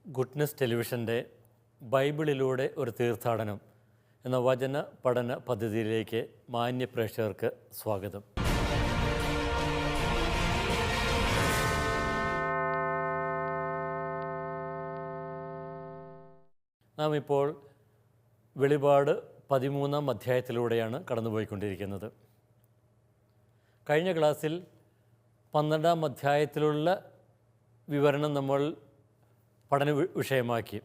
Goodness ടെലിവിഷൻ്റെ ബൈബിളിലൂടെ ഒരു തീർത്ഥാടനം എന്ന വചന പഠന പദ്ധതിയിലേക്ക് മാന്യ പ്രേക്ഷകർക്ക് സ്വാഗതം. നാം ഇപ്പോൾ വെളിപാട് 13-ാം അധ്യായത്തിലൂടെയാണ് കടന്നുപോയിക്കൊണ്ടിരിക്കുന്നത്. കഴിഞ്ഞ ക്ലാസ്സിൽ 12-ാം അധ്യായത്തിലുള്ള വിവരണം നമ്മൾ പഠന വിഷയമാക്കി.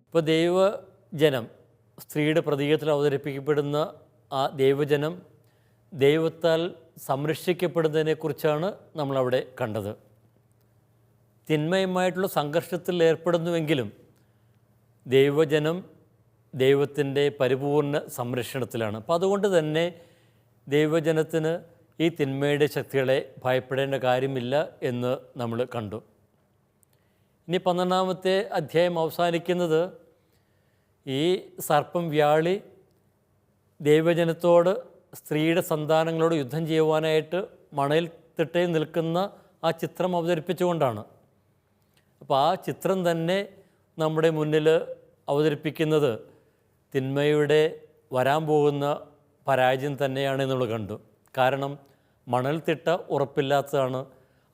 ഇപ്പോൾ ദൈവജനം, സ്ത്രീയുടെ പ്രതീകത്തിൽ അവതരിപ്പിക്കപ്പെടുന്ന ആ ദൈവജനം ദൈവത്താൽ സംരക്ഷിക്കപ്പെടുന്നതിനെക്കുറിച്ചാണ് നമ്മളവിടെ കണ്ടത്. തിന്മയുമായിട്ടുള്ള സംഘർഷത്തിൽ ഏർപ്പെടുന്നുവെങ്കിലും ദൈവജനം ദൈവത്തിൻ്റെ പരിപൂർണ സംരക്ഷണത്തിലാണ്. അപ്പോൾ അതുകൊണ്ട് തന്നെ ദൈവജനത്തിന് ഈ തിന്മയുടെ ശക്തികളെ ഭയപ്പെടേണ്ട കാര്യമില്ല എന്ന് നമ്മൾ കണ്ടു. ഇനി 12-ാമത്തെ അധ്യായം അവസാനിക്കുന്നത് ഈ സർപ്പം വ്യാളി ദൈവജനത്തോട്, സ്ത്രീയുടെ സന്താനങ്ങളോട് യുദ്ധം ചെയ്യുവാനായിട്ട് മണൽ തിട്ടയിൽ നിൽക്കുന്ന ആ ചിത്രം അവതരിപ്പിച്ചുകൊണ്ടാണ്. അപ്പോൾ ആ ചിത്രം തന്നെ നമ്മുടെ മുന്നിൽ അവതരിപ്പിക്കുന്നത് തിന്മയുടെ വരാൻ പോകുന്ന പരാജയം തന്നെയാണ് നമ്മൾ കണ്ടു. കാരണം മണൽത്തിട്ട ഉറപ്പില്ലാത്തതാണ്.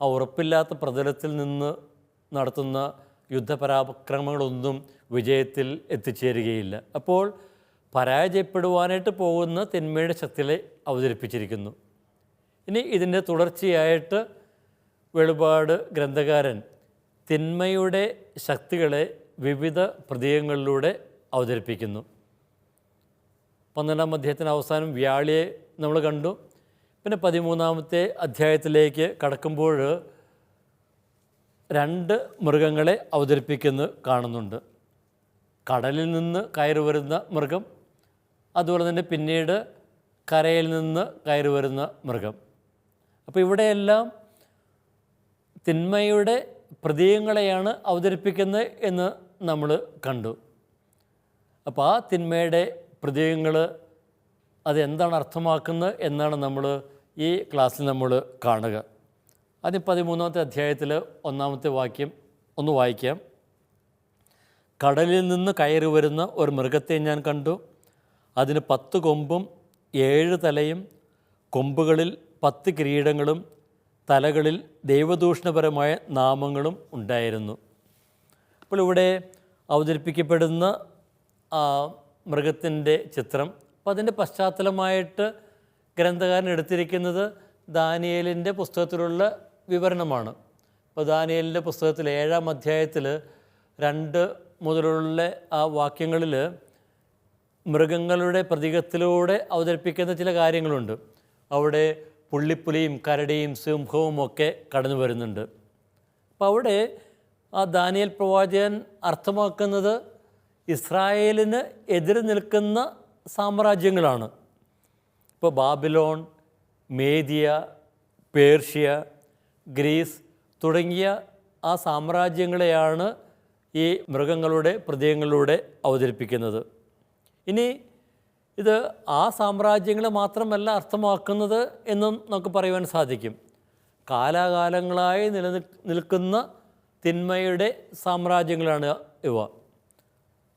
ആ ഉറപ്പില്ലാത്ത പ്രതലത്തിൽ നിന്ന് നടത്തുന്ന യുദ്ധപരാക്രമങ്ങളൊന്നും വിജയത്തിൽ എത്തിച്ചേരുകയില്ല. അപ്പോൾ പരാജയപ്പെടുവാനായിട്ട് പോകുന്ന തിന്മയുടെ ശക്തികളെ അവതരിപ്പിച്ചിരിക്കുന്നു. ഇനി ഇതിൻ്റെ തുടർച്ചയായിട്ട് വെളിപാട് ഗ്രന്ഥകാരൻ തിന്മയുടെ ശക്തികളെ വിവിധ പ്രതീകങ്ങളിലൂടെ അവതരിപ്പിക്കുന്നു. 12-ാം അധ്യായത്തിന് അവസാനം വ്യാളിയെ നമ്മൾ കണ്ടു. പിന്നെ 13-ാമത്തെ അധ്യായത്തിലേക്ക് കടക്കുമ്പോൾ 2 മൃഗങ്ങളെ അവതരിപ്പിക്കുന്നു കാണുന്നുണ്ട്. കടലിൽ നിന്ന് കയറി വരുന്ന മൃഗം, അതുപോലെ തന്നെ പിന്നീട് കരയിൽ നിന്ന് കയറി വരുന്ന മൃഗം. അപ്പോൾ ഇവിടെയെല്ലാം തിന്മയുടെ പ്രതീകങ്ങളെയാണ് അവതരിപ്പിക്കുന്നത് എന്ന് നമ്മൾ കണ്ടു. അപ്പോൾ ആ തിന്മയുടെ പ്രതീകങ്ങൾ അതെന്താണ് അർത്ഥമാക്കുന്നത് എന്നാണ് നമ്മൾ ഈ ക്ലാസ്സിൽ നമ്മൾ കാണുക. ആദ്യം 13-ാമത്തെ അധ്യായത്തിൽ 1-ാമത്തെ വാക്യം ഒന്ന് വായിക്കാം. കടലിൽ നിന്ന് കയറി വരുന്ന ഒരു മൃഗത്തെ ഞാൻ കണ്ടു. അതിന് 10 കൊമ്പും 7 തലയും, കൊമ്പുകളിൽ 10 കിരീടങ്ങളും തലകളിൽ ദൈവദൂഷണപരമായ നാമങ്ങളും ഉണ്ടായിരുന്നു. അപ്പോൾ ഇവിടെ അവതരിപ്പിക്കപ്പെടുന്ന മൃഗത്തിൻ്റെ ചിത്രം, അപ്പോൾ അതിൻ്റെ പശ്ചാത്തലമായിട്ട് ഗ്രന്ഥകാരൻ എടുത്തിരിക്കുന്നത് ദാനിയേലിൻ്റെ പുസ്തകത്തിലുള്ള വിവരണമാണ്. അപ്പോൾ ദാനിയേലിൻ്റെ പുസ്തകത്തിൽ 7-ാം അധ്യായത്തിൽ 2 മുതലുള്ള ആ വാക്യങ്ങളിൽ മൃഗങ്ങളുടെ പ്രതീകത്തിലൂടെ അവതരിപ്പിക്കുന്ന ചില കാര്യങ്ങളുണ്ട്. അവിടെ പുള്ളിപ്പുലിയും കരടിയും സിംഹവും ഒക്കെ കടന്നു വരുന്നുണ്ട്. അപ്പോൾ അവിടെ ആ ദാനിയേൽ പ്രവാചകൻ അർത്ഥമാക്കുന്നത് ഇസ്രായേലിന് എതിരെ നിൽക്കുന്ന സാമ്രാജ്യങ്ങളാണ്. ഇപ്പോൾ ബാബിലോൺ, മേദിയ, പേർഷ്യ, ഗ്രീസ് തുടങ്ങിയ ആ സാമ്രാജ്യങ്ങളെയാണ് ഈ മൃഗങ്ങളുടെ പ്രതീകങ്ങളിലൂടെ അവതരിപ്പിക്കുന്നത്. ഇനി ഇത് ആ സാമ്രാജ്യങ്ങളെ മാത്രമല്ല അർത്ഥമാക്കുന്നത് എന്നും നമുക്ക് പറയുവാൻ സാധിക്കും. കാലാകാലങ്ങളായി നിൽക്കുന്ന തിന്മയുടെ സാമ്രാജ്യങ്ങളാണ് ഇവ.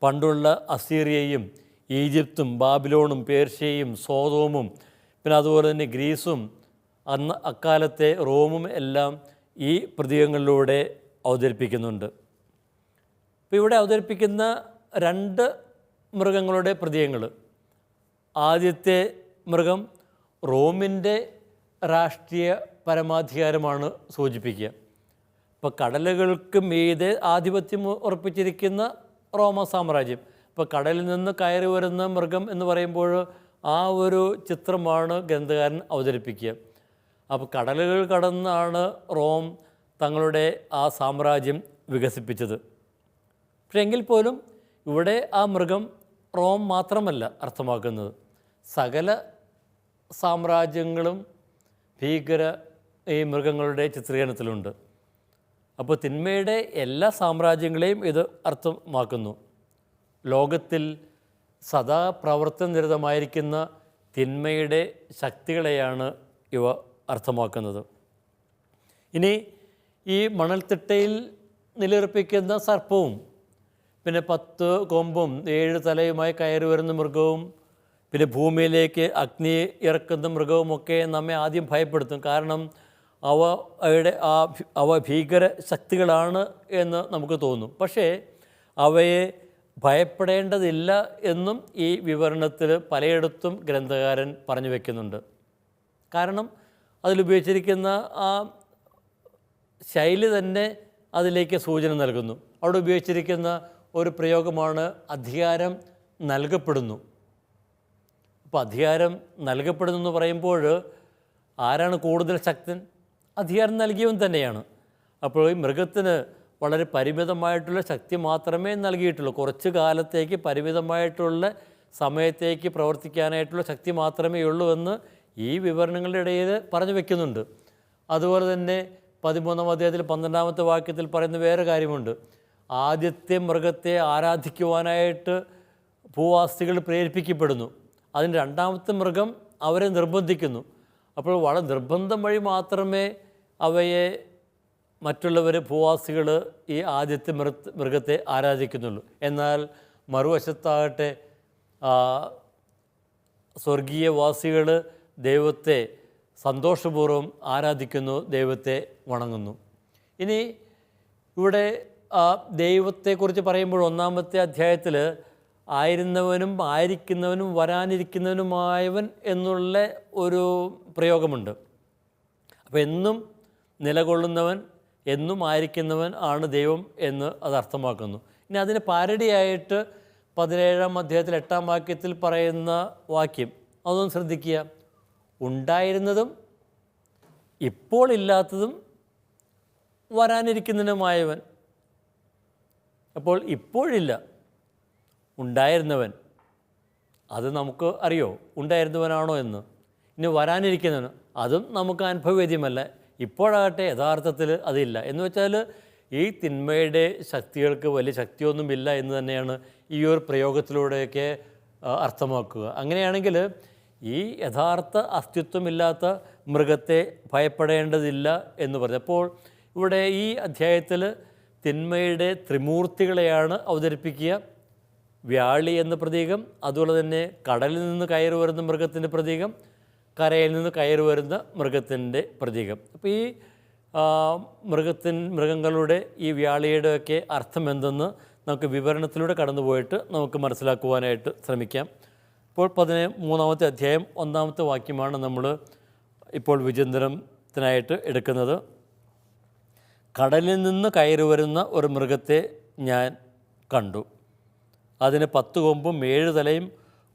പണ്ടുള്ള അസീറിയയും ഈജിപ്തും ബാബിലോണും പേർഷ്യയും സോതോമും പിന്നെ അതുപോലെ തന്നെ ഗ്രീസും അക്കാലത്തെ റോമും എല്ലാം ഈ പ്രതീകങ്ങളിലൂടെ അവതരിപ്പിക്കുന്നുണ്ട്. ഇപ്പോൾ ഇവിടെ അവതരിപ്പിക്കുന്ന 2 മൃഗങ്ങളുടെ പ്രതീകങ്ങൾ, ആദ്യത്തെ മൃഗം റോമിൻ്റെ രാഷ്ട്രീയ പരമാധികാരമാണ് സൂചിപ്പിക്കുക. ഇപ്പോൾ കടലുകൾക്ക് മീതെ ആധിപത്യം ഉറപ്പിച്ചിരിക്കുന്ന റോമ സാമ്രാജ്യം. ഇപ്പോൾ കടലിൽ നിന്ന് കയറി വരുന്ന മൃഗം എന്ന് പറയുമ്പോൾ ആ ഒരു ചിത്രമാണ് ഗ്രന്ഥകാരൻ അവതരിപ്പിക്കുക. അപ്പോൾ കടലുകൾ കടന്നാണ് റോം തങ്ങളുടെ ആ സാമ്രാജ്യം വികസിപ്പിച്ചത്. പക്ഷേ എങ്കിൽ പോലും ഇവിടെ ആ മൃഗം റോം മാത്രമല്ല അർത്ഥമാക്കുന്നത്, സകല സാമ്രാജ്യങ്ങളും ഭീകര ഈ മൃഗങ്ങളുടെ ചിത്രീകരണത്തിലുണ്ട്. അപ്പോൾ തിന്മയുടെ എല്ലാ സാമ്രാജ്യങ്ങളെയും ഇത് അർത്ഥമാക്കുന്നു. ലോകത്തിൽ സദാ പ്രവർത്തനനിരതമായിരിക്കുന്ന തിന്മയുടെ ശക്തികളെയാണ് ഇവ അർത്ഥമാക്കുന്നത്. ഇനി ഈ മണൽത്തിട്ടയിൽ നിലയുറപ്പിക്കുന്ന സർപ്പവും പിന്നെ 10 കൊമ്പും 7 തലയുമായി കയറി വരുന്ന മൃഗവും പിന്നെ ഭൂമിയിലേക്ക് അഗ്നി ഇറക്കുന്ന മൃഗവുമൊക്കെ നമ്മെ ആദ്യം ഭയപ്പെടുത്തും. കാരണം അവ ഭീകര ശക്തികളാണ് എന്ന് നമുക്ക് തോന്നും. പക്ഷേ അവയെ ഭയപ്പെടേണ്ടതില്ല എന്നും ഈ വിവരണത്തിൽ പലയിടത്തും ഗ്രന്ഥകാരൻ പറഞ്ഞു വയ്ക്കുന്നുണ്ട്. കാരണം അതിലുപയോഗിച്ചിരിക്കുന്ന ആ ശൈലി തന്നെ അതിലേക്ക് സൂചന നൽകുന്നു. അവിടെ ഉപയോഗിച്ചിരിക്കുന്ന ഒരു പ്രയോഗമാണ് അധികാരം നൽകപ്പെടുന്നു. അപ്പോൾ അധികാരം നൽകപ്പെടുന്നു എന്ന് പറയുമ്പോൾ ആരാണ് കൂടുതൽ ശക്തൻ? അധികാരം നൽകിയവൻ തന്നെയാണ്. അപ്പോൾ ഈ മൃഗത്തിന് വളരെ പരിമിതമായിട്ടുള്ള ശക്തി മാത്രമേ നൽകിയിട്ടുള്ളൂ. കുറച്ച് കാലത്തേക്ക് പരിമിതമായിട്ടുള്ള സമയത്തേക്ക് പ്രവർത്തിക്കാനായിട്ടുള്ള ശക്തി മാത്രമേ ഉള്ളൂ എന്ന് ഈ വിവരണങ്ങളുടെ ഇടയിൽ പറഞ്ഞു വയ്ക്കുന്നുണ്ട്. അതുപോലെ തന്നെ 13-ാം അധ്യായത്തിൽ 12-ാമത്തെ വാക്യത്തിൽ പറയുന്ന വേറെ കാര്യമുണ്ട്. ആദ്യത്തെ മൃഗത്തെ ആരാധിക്കുവാനായിട്ട് ഭൂവാസികൾ പ്രേരിപ്പിക്കപ്പെടുന്നു. അതിന് 2ാമത്തെ മൃഗം അവരെ നിർബന്ധിക്കുന്നു. അപ്പോൾ വളരെ നിർബന്ധം വഴി മാത്രമേ അവയെ മറ്റുള്ളവർ ഭൂവാസികൾ ഈ ആദ്യത്തെ മൃഗത്തെ ആരാധിക്കുന്നുള്ളൂ. എന്നാൽ മറുവശത്താകട്ടെ സ്വർഗീയവാസികൾ ദൈവത്തെ സന്തോഷപൂർവ്വം ആരാധിക്കുന്നു, ദൈവത്തെ വണങ്ങുന്നു. ഇനി ഇവിടെ ദൈവത്തെക്കുറിച്ച് പറയുമ്പോൾ 1-ാമത്തെ അധ്യായത്തിൽ ആയിരുന്നവനും ആയിരിക്കുന്നവനും വരാനിരിക്കുന്നവനുമായവൻ എന്നുള്ള ഒരു പ്രയോഗമുണ്ട്. അപ്പോൾ എന്നും നിലകൊള്ളുന്നവൻ എന്നും ആയിരിക്കുന്നവൻ ആണ് ദൈവം എന്ന് അത് അർത്ഥമാക്കുന്നു. ഇനി അതിന് പാരഡിയായിട്ട് 17-ാം അധ്യായത്തിൽ 8-ാം വാക്യത്തിൽ പറയുന്ന വാക്യം അതൊന്ന് ശ്രദ്ധിക്കുക. ഉണ്ടായിരുന്നതും ഇപ്പോൾ ഇല്ലാത്തതും വരാനിരിക്കുന്നതിനുമായവൻ. അപ്പോൾ ഇപ്പോഴില്ല, ഉണ്ടായിരുന്നവൻ അത് നമുക്ക് അറിയോ ഉണ്ടായിരുന്നവനാണോ എന്ന്. ഇനി വരാനിരിക്കുന്നവൻ അതും നമുക്ക് അനുഭവവേദ്യമല്ല. ഇപ്പോഴാകട്ടെ യഥാർത്ഥത്തിൽ അതില്ല. എന്ന് വെച്ചാൽ ഈ തിന്മയുടെ ശക്തികൾക്ക് വലിയ ശക്തിയൊന്നുമില്ല എന്ന് തന്നെയാണ് ഈ ഒരു പ്രയോഗത്തിലൂടെയൊക്കെ അർത്ഥമാക്കുക. അങ്ങനെയാണെങ്കിൽ ഈ യഥാർത്ഥ അസ്തിത്വമില്ലാത്ത മൃഗത്തെ ഭയപ്പെടേണ്ടതില്ല എന്ന് പറഞ്ഞു. അപ്പോൾ ഇവിടെ ഈ അധ്യായത്തിൽ തിന്മയുടെ ത്രിമൂർത്തികളെയാണ് അവതരിപ്പിക്കുക. വ്യാളി എന്ന പ്രതീകം, അതുപോലെ തന്നെ കടലിൽ നിന്ന് കയറി വരുന്ന മൃഗത്തിൻ്റെ പ്രതീകം, കരയിൽ നിന്ന് കയറി വരുന്ന മൃഗത്തിൻ്റെ പ്രതീകം. അപ്പോൾ ഈ മൃഗങ്ങളുടെ ഈ വ്യാളിയുടെയൊക്കെ അർത്ഥം എന്തെന്ന് നമുക്ക് വിവരണത്തിലൂടെ കടന്നുപോയിട്ട് നമുക്ക് മനസ്സിലാക്കുവാനായിട്ട് ശ്രമിക്കാം. ഇപ്പോൾ 13-ാമത്തെ അധ്യായം 1-ാമത്തെ വാക്യമാണ് നമ്മൾ ഇപ്പോൾ വിചിന്തനത്തിനായിട്ട് എടുക്കുന്നത്. കടലിൽ നിന്ന് കയറി വരുന്ന ഒരു മൃഗത്തെ ഞാൻ കണ്ടു. അതിന് 10 കൊമ്പും 7 തലയും,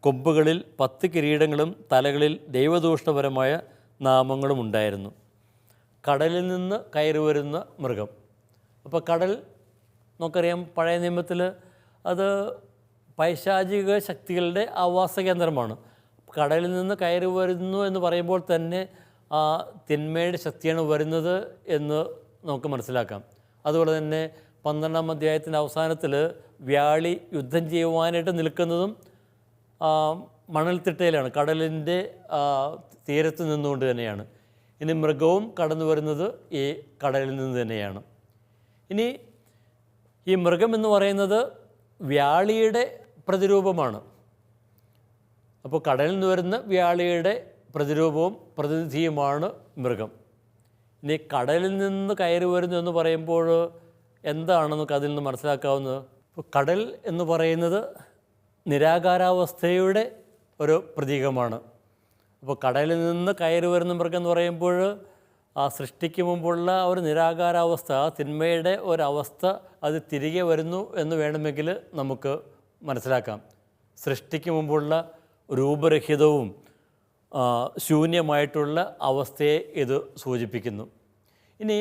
കൊമ്പുകളിൽ 10 കിരീടങ്ങളും തലകളിൽ ദൈവദൂഷണപരമായ നാമങ്ങളും ഉണ്ടായിരുന്നു. കടലിൽ നിന്ന് കയറി വരുന്ന മൃഗം. അപ്പോൾ കടൽ നമുക്കറിയാം, പഴയ നിയമത്തിൽ അത് പൈശാചിക ശക്തികളുടെ ആവാസ കേന്ദ്രമാണ്. കടലിൽ നിന്ന് കയറി വരുന്നു എന്ന് പറയുമ്പോൾ തന്നെ ആ തിന്മയുടെ ശക്തിയാണ് വരുന്നത് എന്ന് നമുക്ക് മനസ്സിലാക്കാം. അതുപോലെ തന്നെ 12-ാം അധ്യായത്തിൻ്റെ അവസാനത്തിൽ വ്യാളി യുദ്ധം ചെയ്യുവാനായിട്ട് നിൽക്കുന്നതും മണൽത്തിട്ടയിലാണ്, കടലിൻ്റെ തീരത്ത് നിന്നുകൊണ്ട് തന്നെയാണ്. ഇനി മൃഗവും കടന്നു വരുന്നത് ഈ കടലിൽ നിന്ന് തന്നെയാണ്. ഇനി ഈ മൃഗം എന്ന് പറയുന്നത് വ്യാളിയുടെ പ്രതിരൂപമാണ്. അപ്പോൾ കടലിൽ നിന്ന് വരുന്ന വ്യാളിയുടെ പ്രതിരൂപവും പ്രതിനിധിയുമാണ് മൃഗം. ഇനി കടലിൽ നിന്ന് കയറി വരുന്നു എന്ന് പറയുമ്പോൾ എന്താണെന്ന് അതിൽ നിന്ന് മനസ്സിലാക്കാവുന്നത്? കടൽ എന്ന് പറയുന്നത് നിരാകാരാവസ്ഥയുടെ ഒരു പ്രതീകമാണ്. അപ്പോൾ കടലിൽ നിന്ന് കയറി വരുന്ന മൃഗം എന്ന് പറയുമ്പോൾ ആ സൃഷ്ടിക്ക് മുമ്പുള്ള ഒരു നിരാകാരാവസ്ഥ, ആ തിന്മയുടെ ഒരവസ്ഥ അത് തിരികെ വരുന്നു എന്ന് വേണമെങ്കിൽ നമുക്ക് മനസ്സിലാക്കാം. സൃഷ്ടിക്ക് മുമ്പുള്ള രൂപരഹിതവും ശൂന്യമായിട്ടുള്ള അവസ്ഥയെ ഇത് സൂചിപ്പിക്കുന്നു. ഇനി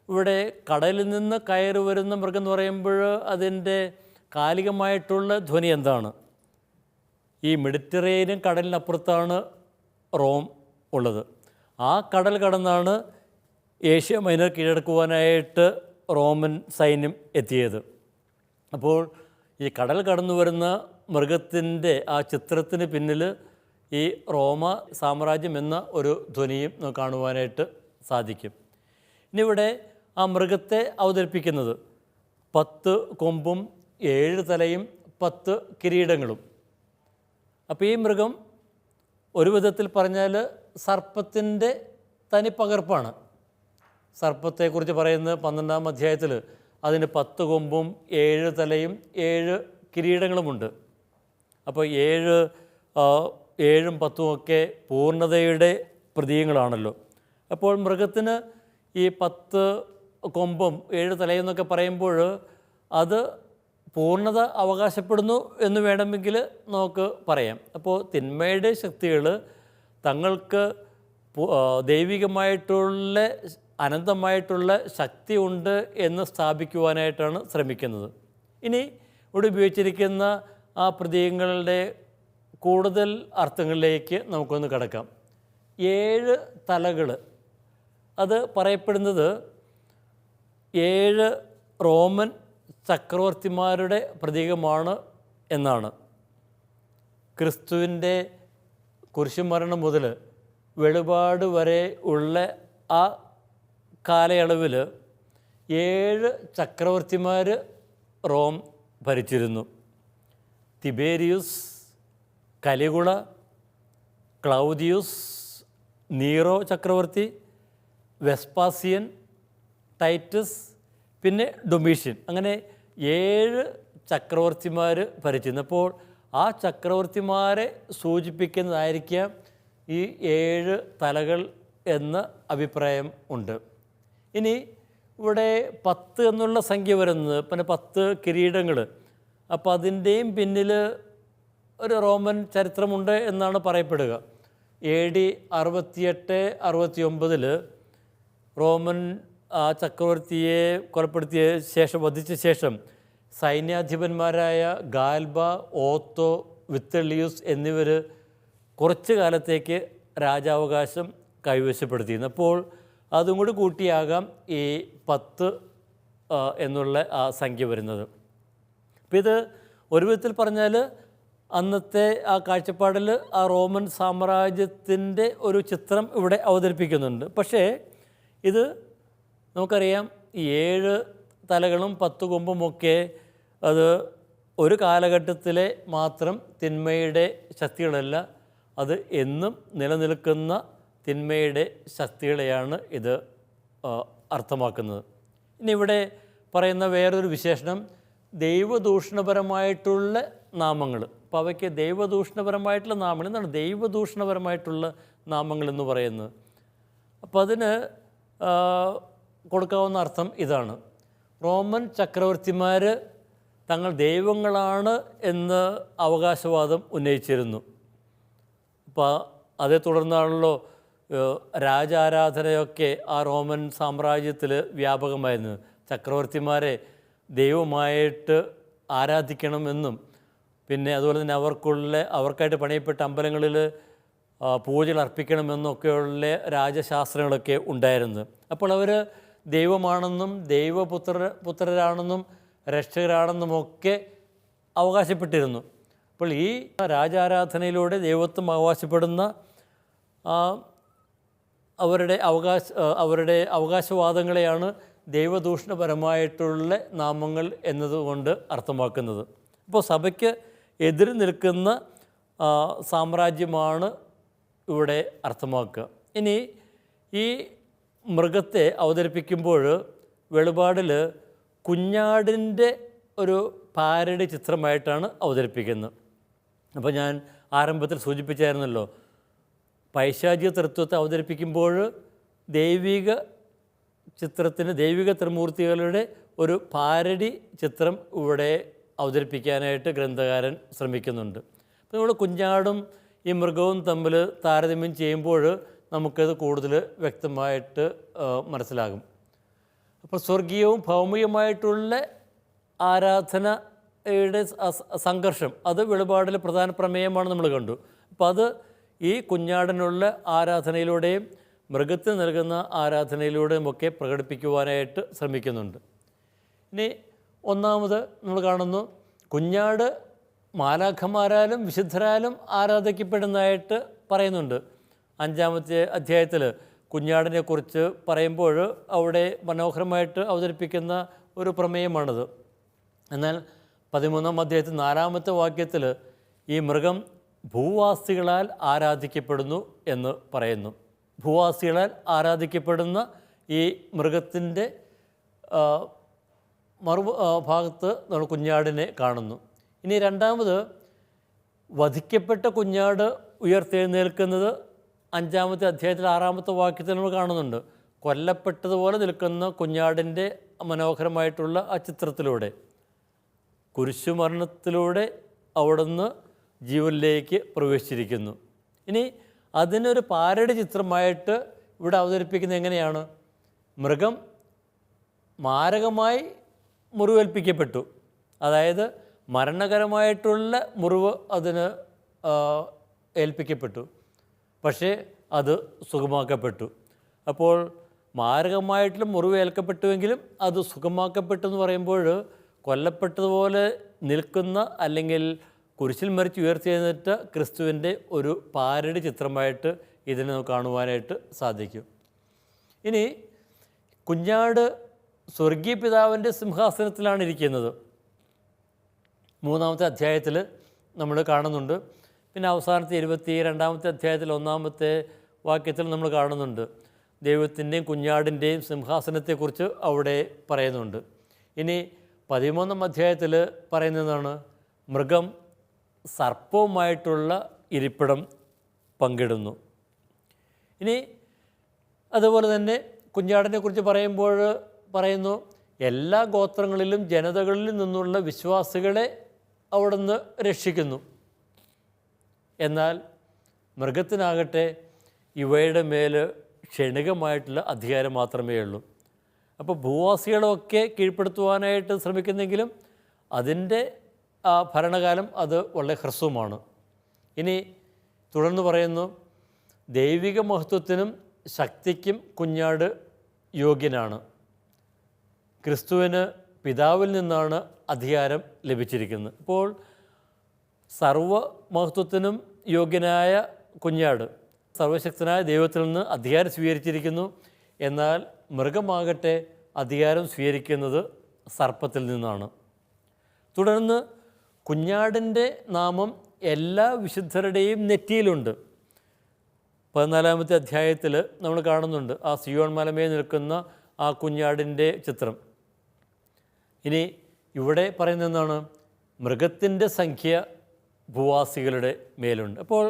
ഇവിടെ കടലിൽ നിന്ന് കയറി വരുന്ന മൃഗം എന്ന് പറയുമ്പോൾ അതിൻ്റെ കാലികമായിട്ടുള്ള ധ്വനി എന്താണ്? ഈ മെഡിറ്ററേനിയൻ കടലിനപ്പുറത്താണ് റോം ഉള്ളത്. ആ കടൽ കടന്നാണ് ഏഷ്യ മൈനർ കീഴടക്കുവാനായിട്ട് റോമൻ സൈന്യം എത്തിയത്. അപ്പോൾ ഈ കടൽ കടന്നു വരുന്ന മൃഗത്തിൻ്റെ ആ ചിത്രത്തിന് പിന്നിൽ ഈ റോമ സാമ്രാജ്യം എന്ന ഒരു ധ്വനിയും നമുക്ക് കാണുവാനായിട്ട് സാധിക്കും. ഇനി ഇവിടെ ആ മൃഗത്തെ അവതരിപ്പിക്കുന്നത് 10 കൊമ്പും 7 തലയും 10 കിരീടങ്ങളും. അപ്പോൾ ഈ മൃഗം ഒരു വിധത്തിൽ പറഞ്ഞാൽ സർപ്പത്തിൻ്റെ തനിപ്പകർപ്പാണ്. സർപ്പത്തെക്കുറിച്ച് പറയുന്നത് 12-ാം അധ്യായത്തിൽ അതിന് 10 കൊമ്പും 7 തലയും 7 കിരീടങ്ങളുമുണ്ട്. അപ്പോൾ 7ഉം 10ഉം ഒക്കെ പൂർണ്ണതയുടെ പ്രതീകങ്ങളാണല്ലോ. അപ്പോൾ മൃഗത്തിന് ഈ 10 കൊമ്പും 7 തലയെന്നൊക്കെ പറയുമ്പോൾ അത് പൂർണ്ണത അവകാശപ്പെടുന്നു എന്ന് വേണമെങ്കിൽ നമുക്ക് പറയാം. അപ്പോൾ തിന്മയുടെ ശക്തികൾ തങ്ങൾക്ക് ദൈവികമായിട്ടുള്ള അനന്തമായിട്ടുള്ള ശക്തി ഉണ്ട് എന്ന് സ്ഥാപിക്കുവാനായിട്ടാണ് ശ്രമിക്കുന്നത്. ഇനി ഇവിടെ ഉപയോഗിച്ചിരിക്കുന്ന ആ പ്രതീകങ്ങളുടെ കൂടുതൽ അർത്ഥങ്ങളിലേക്ക് നമുക്കൊന്ന് കടക്കാം. 7 തലകൾ, അത് പറയപ്പെടുന്നത് 7 റോമൻ ചക്രവർത്തിമാരുടെ പ്രതീകമാണ് എന്നാണ്. ക്രിസ്തുവിൻ്റെ കുരിശുമരണം മുതൽ വെളിപാട് വരെ ഉള്ള ആ കാലയളവിൽ 7 ചക്രവർത്തിമാർ റോം ഭരിച്ചിരുന്നു. തിബേരിയൂസ്, കലിഗുള, ക്ലൗദിയൂസ്, നീറോ ചക്രവർത്തി, വെസ്പാസിയൻ, ടൈറ്റസ്, പിന്നെ ഡൊമീഷ്യൻ. അങ്ങനെ 7 ചക്രവർത്തിമാർ ഭരിച്ചിരുന്നു. അപ്പോൾ ആ ചക്രവർത്തിമാരെ സൂചിപ്പിക്കുന്നതായിരിക്കാം ഈ 7 തലകൾ എന്ന അഭിപ്രായം ഉണ്ട്. ഇനി ഇവിടെ 10 എന്നുള്ള സംഖ്യ വരുന്നത്, പിന്നെ 10 കിരീടങ്ങൾ. അപ്പോൾ അതിൻ്റെയും പിന്നിൽ ഒരു റോമൻ ചരിത്രമുണ്ട് എന്നാണ് പറയപ്പെടുക. AD 68-69 റോമൻ ആ ചക്രവർത്തിയെ കൊലപ്പെടുത്തിയ ശേഷം, വധിച്ച ശേഷം സൈന്യാധിപന്മാരായ ഗാൽബ, ഓത്തോ, വിത്തലിയൂസ് എന്നിവർ കുറച്ച് കാലത്തേക്ക് രാജാവകാശം കൈവശപ്പെടുത്തിയിരുന്നു. അപ്പോൾ അതും കൂടി കൂട്ടിയാകാം ഈ 10 എന്നുള്ള ആ സംഖ്യ വരുന്നത്. അപ്പോൾ ഇത് ഒരു വിധത്തിൽ പറഞ്ഞാൽ അന്നത്തെ ആ കാഴ്ചപ്പാടിൽ ആ റോമൻ സാമ്രാജ്യത്തിൻ്റെ ഒരു ചിത്രം ഇവിടെ അവതരിപ്പിക്കുന്നുണ്ട്. പക്ഷേ ഇത് നമുക്കറിയാം, ഈ 7 തലകളും 10 കൊമ്പുമൊക്കെ അത് ഒരു കാലഘട്ടത്തിലെ മാത്രം തിന്മയുടെ ശക്തികളല്ല, അത് എന്നും നിലനിൽക്കുന്ന തിന്മയുടെ ശക്തികളെയാണ് ഇത് അർത്ഥമാക്കുന്നത്. ഇനി ഇവിടെ പറയുന്ന വേറൊരു വിശേഷണം ദൈവദൂഷണപരമായിട്ടുള്ള നാമങ്ങൾ. അപ്പോൾ അവയ്ക്ക് ദൈവദൂഷണപരമായിട്ടുള്ള നാമങ്ങൾ എന്താണ് ദൈവദൂഷണപരമായിട്ടുള്ള നാമങ്ങൾ എന്ന് പറയുന്നത്? അപ്പോൾ അതിന് കൊടുക്കാവുന്ന അർത്ഥം ഇതാണ്. റോമൻ ചക്രവർത്തിമാർ തങ്ങൾ ദൈവങ്ങളാണ് എന്ന് അവകാശവാദം ഉന്നയിച്ചിരുന്നു. അപ്പോൾ അതേ തുടർന്നാണല്ലോ രാജാരാധനയൊക്കെ ആ റോമൻ സാമ്രാജ്യത്തിൽ വ്യാപകമായിരുന്നു. ചക്രവർത്തിമാരെ ദൈവമായിട്ട് ആരാധിക്കണമെന്നും പിന്നെ അതുപോലെ തന്നെ അവർക്കായിട്ട് പണിയപ്പെട്ട അമ്പലങ്ങളിൽ പൂജകൾ അർപ്പിക്കണമെന്നൊക്കെയുള്ള രാജശാസ്ത്രങ്ങളൊക്കെ ഉണ്ടായിരുന്നു. അപ്പോൾ അവർ ദൈവമാണെന്നും പുത്രരാണെന്നും രക്ഷകരാണെന്നുമൊക്കെ അവകാശപ്പെട്ടിരുന്നു. അപ്പോൾ ഈ രാജാരാധനയിലൂടെ ദൈവത്വം അവകാശപ്പെടുന്ന അവരുടെ അവകാശവാദങ്ങളെയാണ് ദൈവദൂഷണപരമായിട്ടുള്ള നാമങ്ങൾ എന്നതുകൊണ്ട് അർത്ഥമാക്കുന്നത്. അപ്പോൾ സഭയ്ക്ക് എതിര് നിൽക്കുന്ന സാമ്രാജ്യമാണ് ഇവിടെ അർത്ഥമാക്കുക. ഇനി ഈ മൃഗത്തെ അവതരിപ്പിക്കുമ്പോൾ വെളിപാടിൽ കുഞ്ഞാടിൻ്റെ ഒരു പാരഡി ചിത്രമായിട്ടാണ് അവതരിപ്പിക്കുന്നത്. അപ്പോൾ ഞാൻ ആരംഭത്തിൽ സൂചിപ്പിച്ചായിരുന്നല്ലോ, പൈശാചിക തൃത്വത്തെ അവതരിപ്പിക്കുമ്പോൾ ദൈവിക ത്രിമൂർത്തികളുടെ ഒരു പാരഡി ചിത്രം ഇവിടെ അവതരിപ്പിക്കാനായിട്ട് ഗ്രന്ഥകാരൻ ശ്രമിക്കുന്നുണ്ട്. അപ്പോൾ നമ്മൾ കുഞ്ഞാടും ഈ മൃഗവും തമ്മിൽ താരതമ്യം ചെയ്യുമ്പോൾ നമുക്കത് കൂടുതൽ വ്യക്തമായിട്ട് മനസ്സിലാകും. അപ്പോൾ സ്വർഗീയവും ഭൗമികമായിട്ടുള്ള ആരാധനയുടെ സംഘർഷം അത് വെളിപാടിൽ പ്രധാന പ്രമേയമാണ് നമ്മൾ കണ്ടു. അപ്പോൾ അത് ഈ കുഞ്ഞാടിനുള്ള ആരാധനയിലൂടെയും മൃഗത്തിന് നൽകുന്ന ആരാധനയിലൂടെയും ഒക്കെ പ്രകടിപ്പിക്കുവാനായിട്ട് ശ്രമിക്കുന്നുണ്ട്. ഇനി ഒന്നാമത് നമ്മൾ കാണുന്നു, കുഞ്ഞാട് മാലാഖമാരാലും വിശുദ്ധരാലും ആരാധിക്കപ്പെടുന്നതായിട്ട് പറയുന്നുണ്ട്. 5-ാമത്തെ അധ്യായത്തിൽ കുഞ്ഞാടിനെക്കുറിച്ച് പറയുമ്പോൾ അവിടെ മനോഹരമായിട്ട് അവതരിപ്പിക്കുന്ന ഒരു പ്രമേയമാണിത്. എന്നാൽ 13-ാം അധ്യായത്തിൽ 4-ാമത്തെ വാക്യത്തിൽ ഈ മൃഗം ഭൂവാസികളാൽ ആരാധിക്കപ്പെടുന്നു എന്ന് പറയുന്നു. ഭൂവാസികളാൽ ആരാധിക്കപ്പെടുന്ന ഈ മൃഗത്തിൻ്റെ ഭാഗത്ത് നമ്മൾ കുഞ്ഞാടിനെ കാണുന്നു. ഇനി രണ്ടാമത് വധിക്കപ്പെട്ട കുഞ്ഞാട് ഉയർത്തെഴുന്നേൽക്കുന്നത് 5-ാമത്തെ അധ്യായത്തിൽ 6-ാമത്തെ വാക്യത്തിൽ നമ്മൾ കാണുന്നുണ്ട്. കൊല്ലപ്പെട്ടതുപോലെ നിൽക്കുന്ന കുഞ്ഞാടിൻ്റെ മനോഹരമായിട്ടുള്ള ആ ചിത്രത്തിലൂടെ കുരിശുമരണത്തിലൂടെ അവിടുന്ന് ജീവനിലേക്ക് പ്രവേശിച്ചിരിക്കുന്നു. ഇനി അതിനൊരു പാരഡി ചിത്രമായിട്ട് ഇവിടെ അവതരിപ്പിക്കുന്നത് എങ്ങനെയാണ്? മൃഗം മാരകമായി മുറിവേൽപ്പിക്കപ്പെട്ടു, അതായത് മരണകരമായിട്ടുള്ള മുറിവ് അതിന് ഏൽപ്പിക്കപ്പെട്ടു, പക്ഷേ അത് സുഖമാക്കപ്പെട്ടു. അപ്പോൾ മാരകമായിട്ടുള്ള മുറിവ് ഏൽക്കപ്പെട്ടുവെങ്കിലും അത് സുഖമാക്കപ്പെട്ടു എന്ന് പറയുമ്പോൾ കൊല്ലപ്പെട്ടതുപോലെ നിൽക്കുന്ന അല്ലെങ്കിൽ കുരിശിൽ മരിച്ച് ഉയർത്തെഴുന്നേറ്റ ക്രിസ്തുവിൻ്റെ ഒരു പാരഡി ചിത്രമായിട്ട് ഇതിനെ കാണുവാനായിട്ട് സാധിക്കും. ഇനി കുഞ്ഞാട് സ്വർഗീയ പിതാവിൻ്റെ സിംഹാസനത്തിലാണ് ഇരിക്കുന്നത്. 3-ാമത്തെ അധ്യായത്തിൽ നമ്മൾ കാണുന്നുണ്ട്. പിന്നെ അവസാനത്തെ 22-ാമത്തെ അധ്യായത്തിൽ 1-ാമത്തെ വാക്യത്തിൽ നമ്മൾ കാണുന്നുണ്ട്. ദൈവത്തിൻ്റെയും കുഞ്ഞാടിൻ്റെയും സിംഹാസനത്തെക്കുറിച്ച് അവിടെ പറയുന്നുണ്ട്. ഇനി 13-ാം അധ്യായത്തിൽ പറയുന്നതാണ് മൃഗം സർപ്പവുമായിട്ടുള്ള ഇരിപ്പിടം പങ്കിടുന്നു. ഇനി അതുപോലെ തന്നെ കുഞ്ഞാടിനെക്കുറിച്ച് പറയുമ്പോൾ പറയുന്നു എല്ലാ ഗോത്രങ്ങളിലും ജനതകളിൽ നിന്നുള്ള വിശ്വാസികളെ അവിടുന്ന് രക്ഷിക്കുന്നു. എന്നാൽ മൃഗത്തിനാകട്ടെ ഇവയുടെ മേൽ ക്ഷണികമായിട്ടുള്ള അധികാരം മാത്രമേ ഉള്ളൂ. അപ്പോൾ ഭൂവാസികളൊക്കെ കീഴ്പ്പെടുത്തുവാനായിട്ട് ശ്രമിക്കുന്നെങ്കിലും അതിൻ്റെ ഭരണകാലം അത് വളരെ ഹ്രസ്വമാണ്. ഇനി തുടർന്ന് പറയുന്നു ദൈവിക മഹത്വത്തിനും ശക്തിക്കും കുഞ്ഞാട് യോഗ്യനാണ്. ക്രിസ്തുവിന് പിതാവിൽ നിന്നാണ് അധികാരം ലഭിച്ചിരിക്കുന്നത്. അപ്പോൾ സർവമഹത്വത്തിനും യോഗ്യനായ കുഞ്ഞാട് സർവശക്തനായ ദൈവത്തിൽ നിന്ന് അധികാരം സ്വീകരിച്ചിരിക്കുന്നു. എന്നാൽ മൃഗമാകട്ടെ അധികാരം സ്വീകരിക്കുന്നത് സർപ്പത്തിൽ നിന്നാണ്. തുടർന്ന് കുഞ്ഞാടിൻ്റെ നാമം എല്ലാ വിശുദ്ധരുടെയും നെറ്റിയിലുണ്ട്. 14-ാമത്തെ അധ്യായത്തിൽ നമ്മൾ കാണുന്നുണ്ട് ആ സിയോൺ മലമേൽ നിൽക്കുന്ന ആ കുഞ്ഞാടിൻ്റെ ചിത്രം. ഇനി ഇവിടെ പറയുന്നത് എന്താണ്? മൃഗത്തിൻ്റെ സംഖ്യ ഭൂവാസികളുടെ മേലുണ്ട്. അപ്പോൾ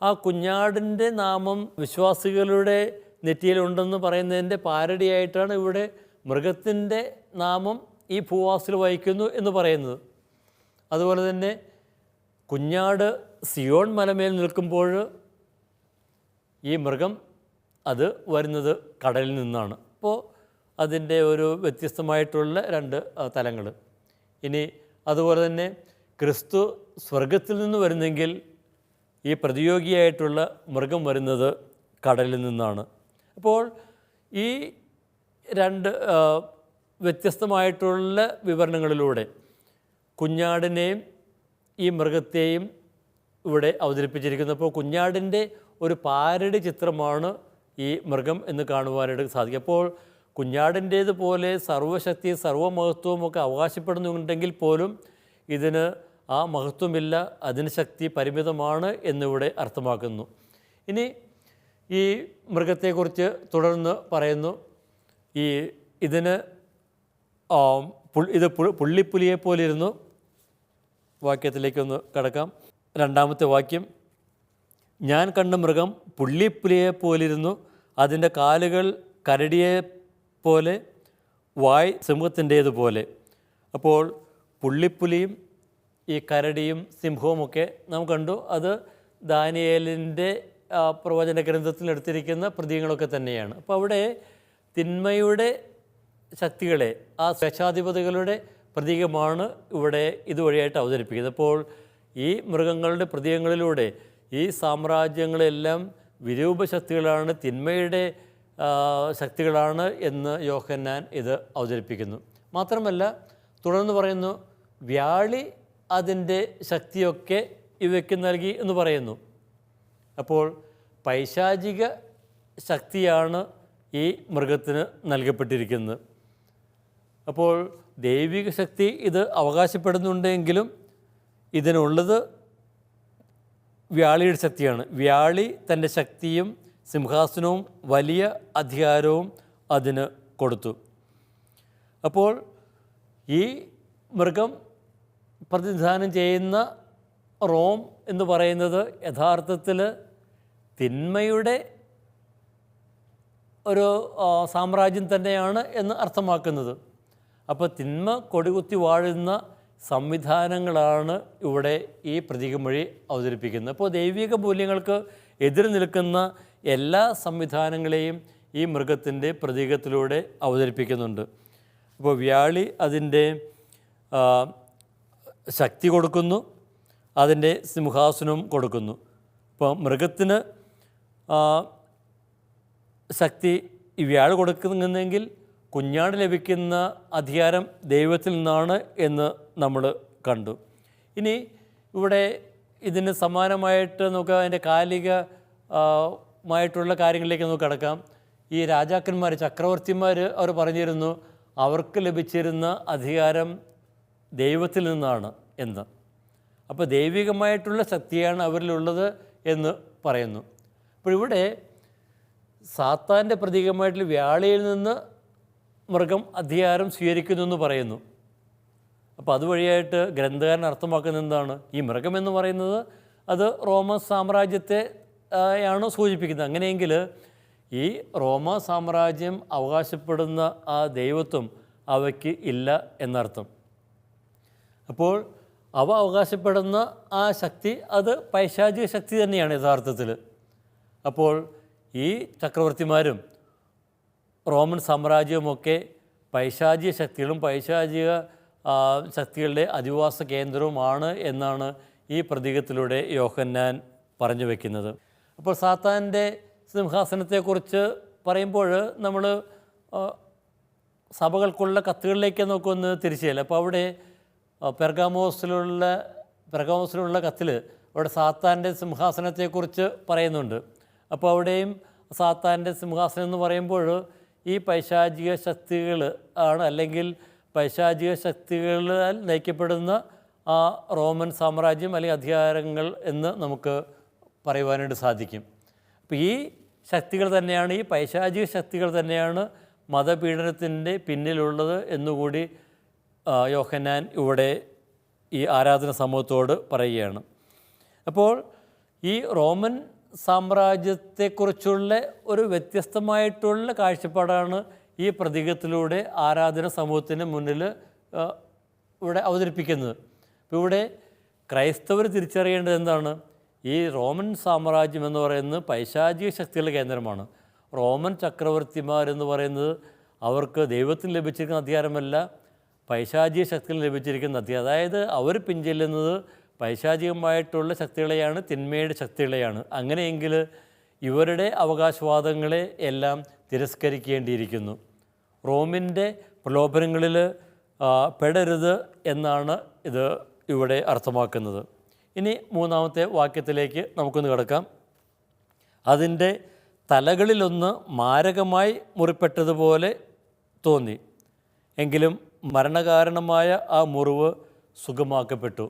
ആ കുഞ്ഞാടിൻ്റെ നാമം വിശ്വാസികളുടെ നെറ്റിയിലുണ്ടെന്ന് പറയുന്നതിൻ്റെ പാരഡിയായിട്ടാണ് ഇവിടെ മൃഗത്തിൻ്റെ നാമം ഈ ഭൂവാസികൾ വഹിക്കുന്നു എന്ന് പറയുന്നത്. അതുപോലെ തന്നെ കുഞ്ഞാട് സിയോൺ മലമേൽ നിൽക്കുമ്പോൾ ഈ മൃഗം അത് വരുന്നത് കടലിൽ നിന്നാണ്. അപ്പോൾ അതിൻ്റെ ഒരു വ്യത്യസ്തമായിട്ടുള്ള 2 തലങ്ങൾ. ഇനി അതുപോലെ തന്നെ ക്രിസ്തു സ്വർഗത്തിൽ നിന്ന് വരുന്നെങ്കിൽ ഈ പ്രതിയോഗിയായിട്ടുള്ള മൃഗം വരുന്നത് കടലിൽ നിന്നാണ്. അപ്പോൾ ഈ 2 വ്യത്യസ്തമായിട്ടുള്ള വിവരണങ്ങളിലൂടെ കുഞ്ഞാടിനെയും ഈ മൃഗത്തെയും ഇവിടെ അവതരിപ്പിച്ചിരിക്കുന്നു. അപ്പോൾ കുഞ്ഞാടിൻ്റെ ഒരു പാരഡി ചിത്രമാണ് ഈ മൃഗം എന്ന് കാണുവാനായിട്ട് സാധിക്കും. അപ്പോൾ കുഞ്ഞാടിൻ്റേതുപോലെ സർവ്വശക്തി സർവ്വമഹത്വവും ഒക്കെ അവകാശപ്പെടുന്നുണ്ടെങ്കിൽ പോലും ഇതിന് ആ മഹത്വമില്ല, അതിന് ശക്തി പരിമിതമാണ് എന്നിവിടെ അർത്ഥമാക്കുന്നു. ഇനി ഈ മൃഗത്തെക്കുറിച്ച് തുടർന്ന് പറയുന്നു ഇതിന് ഇത് പുള്ളിപ്പുലിയെപ്പോലിരുന്നു. വാക്യത്തിലേക്കൊന്ന് കടക്കാം. 2-ാമത്തെ വാക്യം, ഞാൻ കണ്ട മൃഗം പുള്ളിപ്പുലിയെപ്പോലിരുന്നു, അതിൻ്റെ കാലുകൾ കരടിയെപ്പോലെ, വായ് സിംഹത്തിൻ്റേതുപോലെ. അപ്പോൾ പുള്ളിപ്പുലിയും ഈ കരടിയും സിംഹവുമൊക്കെ നാം കണ്ടു. അത് ദാനിയേലിൻ്റെ പ്രവചന ഗ്രന്ഥത്തിൽ എടുത്തിരിക്കുന്ന പ്രതീകങ്ങളൊക്കെ തന്നെയാണ്. അപ്പോൾ അവിടെ തിന്മയുടെ ശക്തികളെ ആ സ്വേച്ഛാധിപതികളുടെ പ്രതീകമാണ് ഇവിടെ ഇതുവഴിയായിട്ട് അവതരിപ്പിക്കുന്നത്. അപ്പോൾ ഈ മൃഗങ്ങളുടെ പ്രതീകങ്ങളിലൂടെ ഈ സാമ്രാജ്യങ്ങളെല്ലാം വിരൂപശക്തികളാണ്, തിന്മയുടെ ശക്തികളാണ് എന്ന് യോഹന്നാൻ ഇത് അവതരിപ്പിക്കുന്നു. മാത്രമല്ല തുടർന്ന് പറയുന്നു വ്യാളി അതിൻ്റെ ശക്തിയൊക്കെ ഇവയ്ക്ക് നൽകി എന്ന് പറയുന്നു. അപ്പോൾ പൈശാചിക ശക്തിയാണ് ഈ മൃഗത്തിന് നൽകപ്പെട്ടിരിക്കുന്നത്. അപ്പോൾ ദൈവിക ശക്തി ഇത് അവകാശപ്പെടുന്നുണ്ടെങ്കിലും ഇതിനുള്ളത് വ്യാളിയുടെ ശക്തിയാണ്. വ്യാളി തൻ്റെ ശക്തിയും സിംഹാസനവും വലിയ അധികാരവും അതിന് കൊടുത്തു. അപ്പോൾ ഈ മൃഗം പ്രതിനിധാനം ചെയ്യുന്ന റോം എന്ന് പറയുന്നത് യഥാർത്ഥത്തിൽ തിന്മയുടെ ഒരു സാമ്രാജ്യം തന്നെയാണ് എന്ന് അർത്ഥമാക്കുന്നത്. അപ്പോൾ തിന്മ കൊടികുത്തി വാഴുന്ന സംവിധാനങ്ങളാണ് ഇവിടെ ഈ പ്രതീകമൊഴി അവതരിപ്പിക്കുന്നത്. അപ്പോൾ ദൈവിക മൂല്യങ്ങൾക്ക് എതിര് നിൽക്കുന്ന എല്ലാ സംവിധാനങ്ങളെയും ഈ മൃഗത്തിൻ്റെ പ്രതീകത്തിലൂടെ അവതരിപ്പിക്കുന്നുണ്ട്. അപ്പോൾ വ്യാളി അതിൻ്റെ ശക്തി കൊടുക്കുന്നു, അതിൻ്റെ സിംഹാസനവും കൊടുക്കുന്നു. അപ്പോൾ മൃഗത്തിന് ശക്തി ഈ വ്യാഴ് കൊടുക്കുന്നെങ്കിൽ കുഞ്ഞാട് ലഭിക്കുന്ന അധികാരം ദൈവത്തിൽ നിന്നാണ് എന്ന് നമ്മൾ കണ്ടു. ഇനി ഇവിടെ ഇതിന് സമാനമായിട്ട് നമുക്ക് അതിൻ്റെ കാലികമായിട്ടുള്ള കാര്യങ്ങളിലേക്ക് നമുക്ക് കടക്കാം. ഈ രാജാക്കന്മാർ, ചക്രവർത്തിമാർ അവർ പറഞ്ഞിരുന്നു അവർക്ക് ലഭിച്ചിരുന്ന അധികാരം ദൈവത്തിൽ നിന്നാണ് എന്ന്. അപ്പോൾ ദൈവികമായിട്ടുള്ള ശക്തിയാണ് അവരിലുള്ളത് എന്ന് പറയുന്നു. അപ്പോൾ ഇവിടെ സാത്താൻ്റെ പ്രതീകമായിട്ടുള്ള വ്യാളിയിൽ നിന്ന് മൃഗം അധികാരം സ്വീകരിക്കുന്നു എന്ന് പറയുന്നു. അപ്പോൾ അതുവഴിയായിട്ട് ഗ്രന്ഥകാരൻ അർത്ഥമാക്കുന്നത് എന്താണ്? ഈ മൃഗം എന്ന് പറയുന്നത് അത് റോമ സാമ്രാജ്യത്തെ ആണ് സൂചിപ്പിക്കുന്നത്. അങ്ങനെയെങ്കിൽ ഈ റോമ സാമ്രാജ്യം അവകാശപ്പെടുന്ന ആ ദൈവത്വം അവയ്ക്ക് ഇല്ല എന്നർത്ഥം. അപ്പോൾ അവ അവകാശപ്പെടുന്ന ആ ശക്തി അത് പൈശാചിക ശക്തി തന്നെയാണ് യഥാർത്ഥത്തിൽ. അപ്പോൾ ഈ ചക്രവർത്തിമാരും റോമൻ സാമ്രാജ്യവുമൊക്കെ പൈശാചിക ശക്തികളും പൈശാചിക ശക്തികളുടെ അധിവാസ കേന്ദ്രവുമാണ് എന്നാണ് ഈ പ്രതീകത്തിലൂടെ യോഹന്നാൻ പറഞ്ഞു വയ്ക്കുന്നത്. അപ്പോൾ സാത്താൻ്റെ സിംഹാസനത്തെക്കുറിച്ച് പറയുമ്പോൾ നമ്മൾ സഭകൾക്കുള്ള കത്തുകളിലേക്ക് നോക്കൊന്ന് തിരിച്ചുകയല്ല. അപ്പോൾ അവിടെ പെർഗാമോസിലുള്ള കത്തിൽ അവിടെ സാത്താൻ്റെ സിംഹാസനത്തെക്കുറിച്ച് പറയുന്നുണ്ട്. അപ്പോൾ അവിടെയും സാത്താൻ്റെ സിംഹാസനം എന്ന് പറയുമ്പോൾ ഈ പൈശാചിക ശക്തികൾ ആണ്, അല്ലെങ്കിൽ പൈശാചിക ശക്തികളാൽ നയിക്കപ്പെടുന്ന ആ റോമൻ സാമ്രാജ്യം അല്ലെങ്കിൽ അധികാരങ്ങൾ എന്ന് നമുക്ക് പറയുവാനായിട്ട് സാധിക്കും. അപ്പോൾ ഈ ശക്തികൾ തന്നെയാണ്, ഈ പൈശാചിക ശക്തികൾ തന്നെയാണ് മതപീഡനത്തിൻ്റെ പിന്നിലുള്ളത് എന്നുകൂടി യോഹന്നാൻ ഇവിടെ ഈ ആരാധന സമൂഹത്തോട് പറയുകയാണ്. അപ്പോൾ ഈ റോമൻ സാമ്രാജ്യത്തെക്കുറിച്ചുള്ള ഒരു വ്യത്യസ്തമായിട്ടുള്ള കാഴ്ചപ്പാടാണ് ഈ പ്രതീകത്തിലൂടെ ആരാധന സമൂഹത്തിന് മുന്നിൽ ഇവിടെ അവതരിപ്പിക്കുന്നത്. അപ്പോൾ ഇവിടെ ക്രൈസ്തവർ തിരിച്ചറിയേണ്ടത് എന്താണ്? ഈ റോമൻ സാമ്രാജ്യം എന്ന് പറയുന്നത് പൈശാചിക ശക്തികളുടെ കേന്ദ്രമാണ്. റോമൻ ചക്രവർത്തിമാരെന്ന് പറയുന്നത് അവർക്ക് ദൈവത്തിന് ലഭിച്ചിരിക്കുന്ന അധികാരമല്ല, പൈശാചിക ശക്തികൾ ലഭിച്ചിരിക്കുന്ന അധികാരം. അതായത് അവർ പിൻചെല്ലുന്നത് പൈശാചികമായിട്ടുള്ള ശക്തികളെയാണ്, തിന്മയുടെ ശക്തികളെയാണ്. അങ്ങനെയെങ്കിൽ ഇവരുടെ അവകാശവാദങ്ങളെ എല്ലാം തിരസ്കരിക്കേണ്ടിയിരിക്കുന്നു. റോമിൻ്റെ പ്രലോഭനങ്ങളിൽ പെടരുത് എന്നാണ് ഇത് ഇവിടെ അർത്ഥമാക്കുന്നത്. ഇനി മൂന്നാമത്തെ വാക്യത്തിലേക്ക് നമുക്കൊന്ന് കിടക്കാം. അതിൻ്റെ തലകളിലൊന്ന് മാരകമായി മുറിപ്പെട്ടതുപോലെ തോന്നി, എങ്കിലും മരണകാരണമായ ആ മുറിവ് സുഖമാക്കപ്പെട്ടു.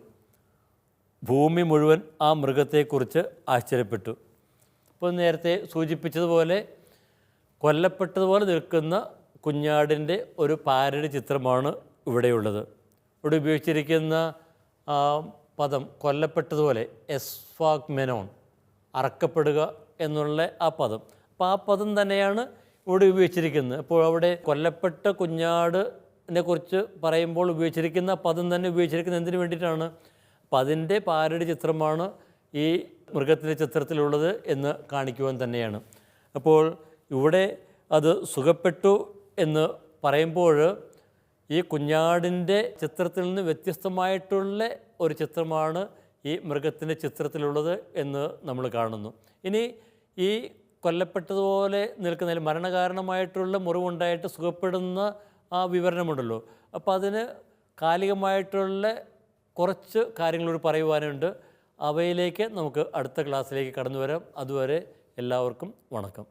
ഭൂമി മുഴുവൻ ആ മൃഗത്തെക്കുറിച്ച് ആശ്ചര്യപ്പെട്ടു. ഇപ്പോൾ നേരത്തെ സൂചിപ്പിച്ചതുപോലെ കൊല്ലപ്പെട്ടതുപോലെ നിൽക്കുന്ന കുഞ്ഞാടിൻ്റെ ഒരു പാരഡി ചിത്രമാണ് ഇവിടെയുള്ളത്. ഇവിടെ ഉപയോഗിച്ചിരിക്കുന്ന പദം കൊല്ലപ്പെട്ടതുപോലെ, എസ്ഫാക് മെനോൺ, അറക്കപ്പെടുക എന്നുള്ള ആ പദം. അപ്പോൾ ആ പദം തന്നെയാണ് ഇവിടെ ഉപയോഗിച്ചിരിക്കുന്നത്. അപ്പോൾ അവിടെ കൊല്ലപ്പെട്ട കുഞ്ഞാടിനെ കുറിച്ച് പറയുമ്പോൾ ഉപയോഗിച്ചിരിക്കുന്ന പദം തന്നെ ഉപയോഗിച്ചിരിക്കുന്നത് എന്തിനു വേണ്ടിയിട്ടാണ്? അപ്പം അതിൻ്റെ പാരഡി ചിത്രമാണ് ഈ മൃഗത്തിൻ്റെ ചിത്രത്തിലുള്ളത് എന്ന് കാണിക്കുവാൻ തന്നെയാണ്. അപ്പോൾ ഇവിടെ അത് സുഖപ്പെട്ടു എന്ന് പറയുമ്പോൾ ഈ കുഞ്ഞാടിൻ്റെ ചിത്രത്തിൽ നിന്ന് വ്യത്യസ്തമായിട്ടുള്ള ഒരു ചിത്രമാണ് ഈ മൃഗത്തിൻ്റെ ചിത്രത്തിലുള്ളത് എന്ന് നമ്മൾ കാണുന്നു. ഇനി ഈ കൊല്ലപ്പെട്ടതുപോലെ നിൽക്കുന്നതിൽ മരണകാരണമായിട്ടുള്ള മുറിവുണ്ടായിട്ട് സുഖപ്പെടുന്ന ആ വിവരണമുണ്ടല്ലോ, അപ്പോൾ അതിന് കാലികമായിട്ടുള്ള കുറച്ച് കാര്യങ്ങളോട് പറയുവാനുണ്ട്. അവയിലേക്ക് നമുക്ക് അടുത്ത ക്ലാസ്സിലേക്ക് കടന്നു വരാം. അതുവരെ എല്ലാവർക്കും വണക്കം.